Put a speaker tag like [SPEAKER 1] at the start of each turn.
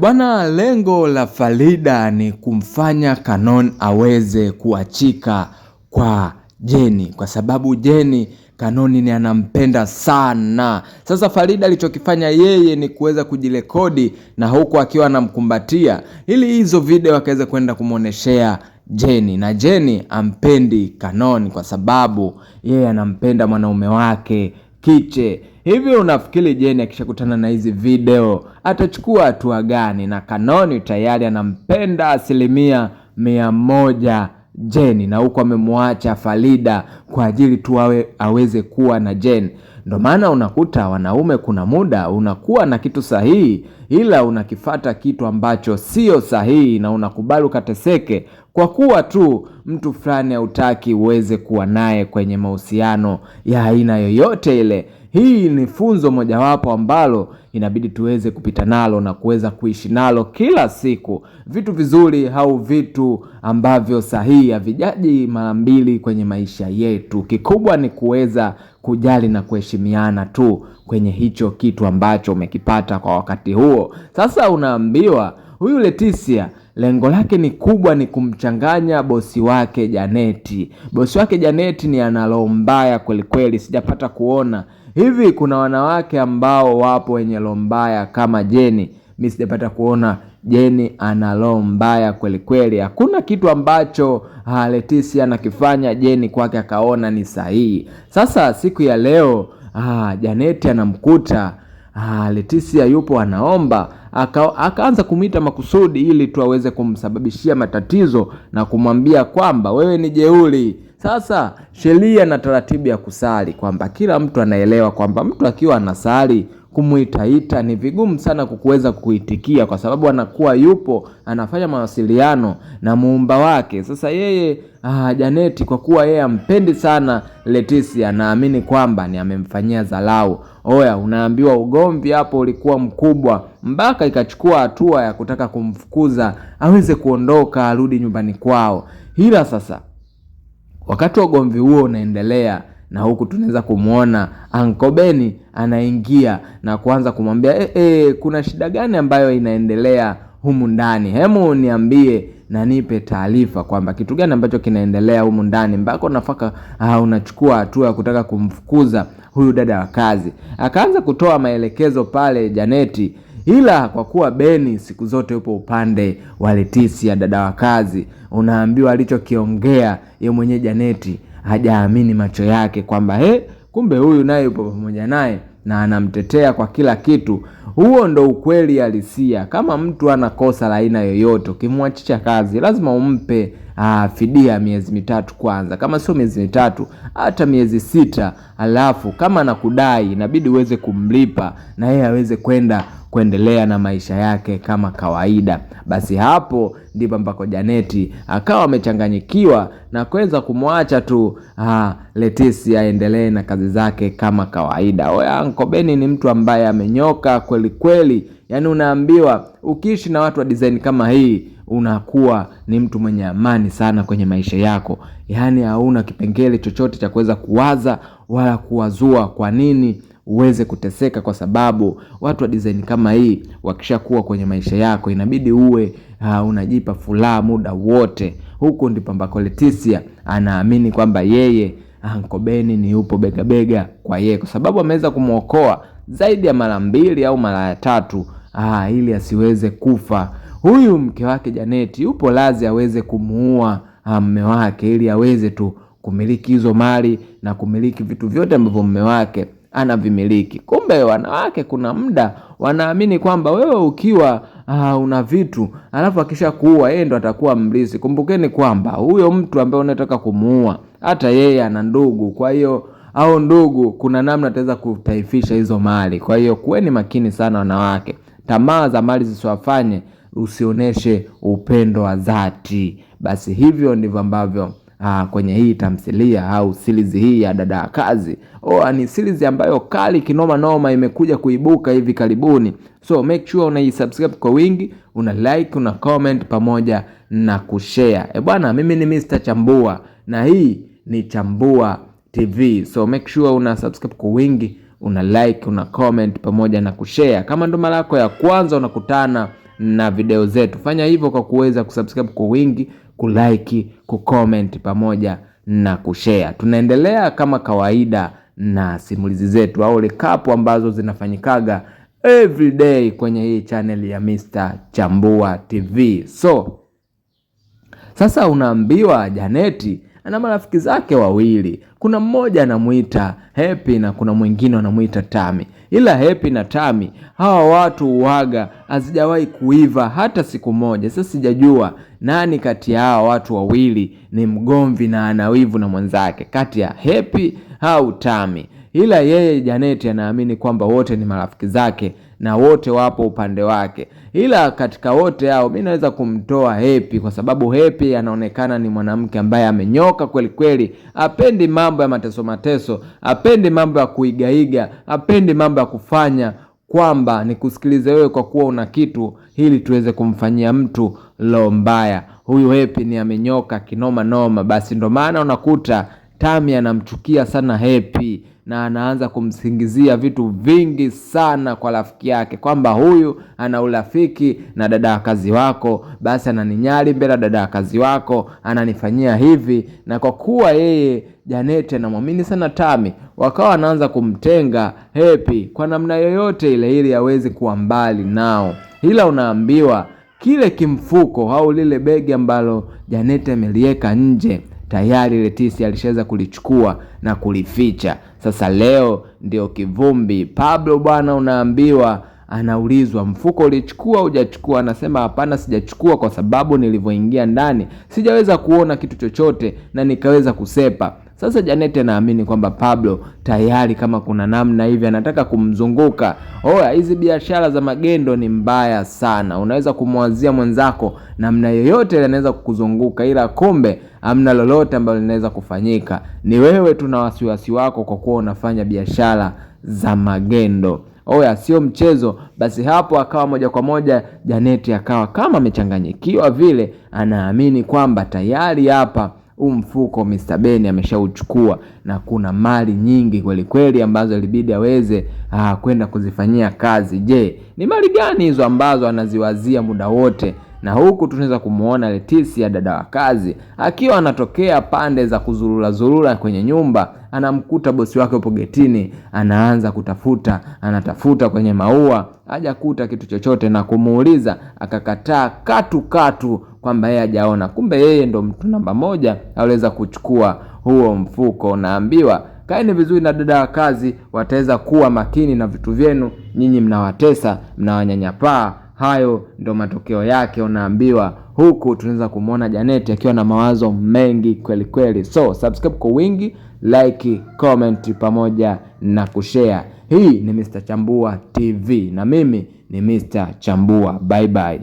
[SPEAKER 1] Bwana, lengo la Farida ni kumfanya Canon aweze kuachika kwa Jeni, kwa sababu Jeni Canon ni anampenda sana. Sasa Farida alichokifanya yeye ni kuweza kujirekodi na huku akiwa anamkumbatia ili hizo video akaweza kwenda kumuoneshea Jeni, na Jeni ampendi Canon kwa sababu yeye anampenda mwanaume wake Kiche. Hivi unafikiri Jeni akishakutana na hizi video atachukua hatua gani? Na Canon tayari anampenda 100% Jeni, na huko amemwacha Farida kwa ajili tu aweze kuwa na Jeni. Ndio maana unakuta wanaume kuna muda unakuwa na kitu sahihi ila unakifata kitu ambacho sio sahihi na unakubali ukateseke kwa kuwa tu mtu fulani hautaki uweze kuwa naye kwenye mahusiano ya aina yoyote ile. Hii ni funzo mojawapo ambalo inabidi tuweze kupita nalo na kuweza kuishi nalo kila siku. Vitu vizuri au vitu ambavyo sahihi havijaji mara mbili kwenye maisha yetu. Kikubwa ni kuweza kujali na kuheshimiana tu kwenye hicho kitu ambacho umekipata kwa wakati huo. Sasa unaambiwa huyu Leticia lengo lake ni kubwa, ni kumchanganya bosi wake Janeti. Bosi wake Janeti ni analo mbaya kweli kweli, sijapata kuona hivi kuna wanawake ambao wapo wenye roho mbaya kama Jeni. Mimi sijapata kuona Jeni ana roho mbaya kweli kweli. Hakuna kitu ambacho Leticia anakifanya Jeni kwake akaona ni sahihi. Sasa siku ya leo Janeti anamkuta Leticia yupo anaomba, akaanza kumita makusudi ili tu aweze kumsababishia matatizo na kumwambia kwamba wewe ni jeuri. Sasa sheria na taratibu ya kusali kwamba kila mtu anaelewa kwamba mtu akiwa anasali kumuitaita ni vigumu sana kuweza kuitikia kwa sababu anakuwa yupo anafanya mawasiliano na muumba wake. Sasa yeye Janeti kwa kuwa yeye ampendi sana Leticia, naamini kwamba ni amemfanyia dharau. Oya, unaambiwa ugomvi hapo ulikuwa mkubwa mpaka ikachukua hatua ya kutaka kumfukuza aweze kuondoka arudi nyumbani kwao. Ila sasa wakati wa ugomvi huo unaendelea na huku tunaweza kumuona Uncle Beni anaingia na kuanza kumwambia kuna shida gani ambayo inaendelea humu ndani? Hemu niambie na nipe taarifa kwamba kitu gani ambacho kinaendelea humu ndani mpaka unafaka unachukua hatua ya kutaka kumfukuza huyu dada wa kazi. Akaanza kutoa maelekezo pale Janeti, ila kwa kuwa Beni siku zote yupo upande wa Leticia dada wa kazi, unaambiwa alichokiongea yeye mwenyewe Janeti hajaamini macho yake kwamba kumbe huyu naye yupo pamoja naye na anamtetea kwa kila kitu. Huo ndo ukweli halisia. Kama mtu anakosa la aina yoyote, ukimwachisha kazi lazima umpe fidia miezi 3 kwanza, kama sio miezi 3 hata miezi 6. Alafu kama anakudai inabidi uweze kumlipa na yeye aweze kuendelea na maisha yake kama kawaida. Basi hapo ndipo ambako Janeti akawa amechanganyikiwa na kuweza kumwacha tu Leticia aendelee na kazi zake kama kawaida. Oya, Uncle Beni ni mtu ambaye amenyoka kweli kweli. Yaani unaambiwa ukiishi na watu wa design kama hii unakuwa ni mtu mwenye amani sana kwenye maisha yako. Yaani hauna kipengele chochote cha kuweza kuwaza wala kuwazua kwa nini uweze kuteseka, kwa sababu watu wa design kama hii wakishakuwa kwenye maisha yako inabidi uwe unajipa furaha muda wote. Huko ndipo ambako Leticia anaamini kwamba yeye Uncle Beni ni yupo bega bega kwa yeye, kwa sababu ameweza kumuokoa zaidi ya mara 2 au mara 3 ili asiweze kufa. Huyu mke wake Janeti yupo lazi aweze kumuua mume wake ili aweze tu kumiliki hizo mali na kumiliki vitu vyote ambavyo mume wake anavimiliki. Kumbe wanawake kuna muda wanaamini kwamba wewe ukiwa una vitu alafu akisha kuua yeye ndo atakuwa mlisi. Kumbukeni kwamba huyo mtu ambaye unataka kumuua hata yeye ana ndugu, kwa hiyo au ndugu kuna namna ataweza kutaifisha hizo mali. Kwa hiyo kuweni makini sana wanawake. Tamaa za mali zisiwafanye usioneshe upendo wa dhati. Basi hivyo ndivyo ambavyo kwenye hii tamthilia au series hii ya dada kazi. Ni series ambayo kali kinoma noma imekuja kuibuka hivi karibuni. So make sure unaisubscribe kwa wingi, una like, una comment pamoja na kushare. Bwana, mimi ni Mr. Chambua na hii ni Chambua TV. So make sure una subscribe kwa wingi, una like, una comment pamoja na kushare. Kama ndo mara yako ya kwanza unakutana na video zetu, fanya hivyo kwa kuweza kusubscribe kwa wingi, kulike, kucomment pamoja na kushare. Tunaendelea kama kawaida na simulizi zetu au recap ambazo zinafanyikaga every day kwenye hii channel ya Mr. Chambua TV. So sasa unaambiwa Janeti ana marafiki zake wawili. Kuna mmoja anamuita Happy na kuna mwingine anamuita Tami. Ila Happy na Tami, hawa watu huaga hazijawahi kuiva hata siku moja. Sasa sijajua nani kati ya hawa watu wawili ni mgomvi na anawivu na mwenzake, kati ya Happy au Tami. Ila yeye Janeti anaamini kwamba wote ni marafiki zake na wote wapo upande wake. Ila katika wote hao mimi naweza kumtoa Happy, kwa sababu Happy anaonekana ni mwanamke ambaye amenyoka kweli kweli. Hapendi mambo ya mateso, hapendi mambo ya kuigaiga, hapendi mambo ya kufanya kwamba nikusikilize wewe kwa kuwa una kitu ili tuweze kumfanyia mtu lo mbaya. Huyu Happy ni amenyoka kinoma noma. Basi ndo maana unakuta Tami anamchukia sana Happy na anaanza kumsingizia vitu vingi sana kwa rafiki yake, kwamba huyu ana urafiki na dada kazi wako, basi ananinyali mbele dada kazi wako, ananifanyia hivi. Na kwa kuwa yeye Janeti anamwamini sana Tami, wakawa anaanza kumtenga Happy kwa namna yoyote ile ili aweze kuwa mbali nao. Ila unaambiwa kile kimfuko au lile begi ambalo Janeti ameliweka nje, tayari Leticia alishaweza kulichukua na kulificha. Sasa leo ndio kivumbi. Pablo bwana, unaambiwa anaulizwa mfuko ulichukua hujachukua, anasema hapana sijachukua, kwa sababu nilivyoingia ndani sijaweza kuona kitu chochote na nikaweza kusepa. Sasa Janeti anaamini kwamba Pablo tayari kama kuna namna hivi anataka kumzunguka. Hizi biashara za magendo ni mbaya sana. Unaweza kumwazia mwenzako namna yoyote anaweza kukuzunguka, ila kumbe hamna lolote ambalo linaweza kufanyika. Ni wewe tuna wasiwasi wako kwa kuwa unafanya biashara za magendo. Sio mchezo. Basi hapo akawa moja kwa moja Janeti akawa kama amechanganyikiwa vile, anaamini kwamba tayari hapa mfuko Mr. Ben ameshauchukua na kuna mali nyingi kweli kweli ambazo ilibidi aweze kwenda kuzifanyia kazi. Je, ni mali gani hizo ambazo anaziwazia muda wote? Na huku tunaweza kumuona Leticia dada wa kazi akiwa anatokea pande za kuzurura kwenye nyumba, anamkuta bosi wake upo getini, anaanza anatafuta kwenye maua, hajakuta kitu chochote na kumuuliza, akakataa katu kwamba yeye hajaona. Kumbe yeye ndo mtu namba moja aliweza kuchukua huo mfuko. Naambiwa kaeni vizuri na dada wa kazi, wataweza kuwa makini na vitu vyenu, nyinyi mnawatesa, mnawanyanyapaa. Hayo ndo matokeo yake unaambiwa. Huku tunaweza kumuona Janeti akiwa na mawazo mengi kweli kweli. So subscribe kwa wingi, like, comment pamoja na kushare. Hii ni Mr. Chambua TV na mimi ni Mr. Chambua. Bye bye.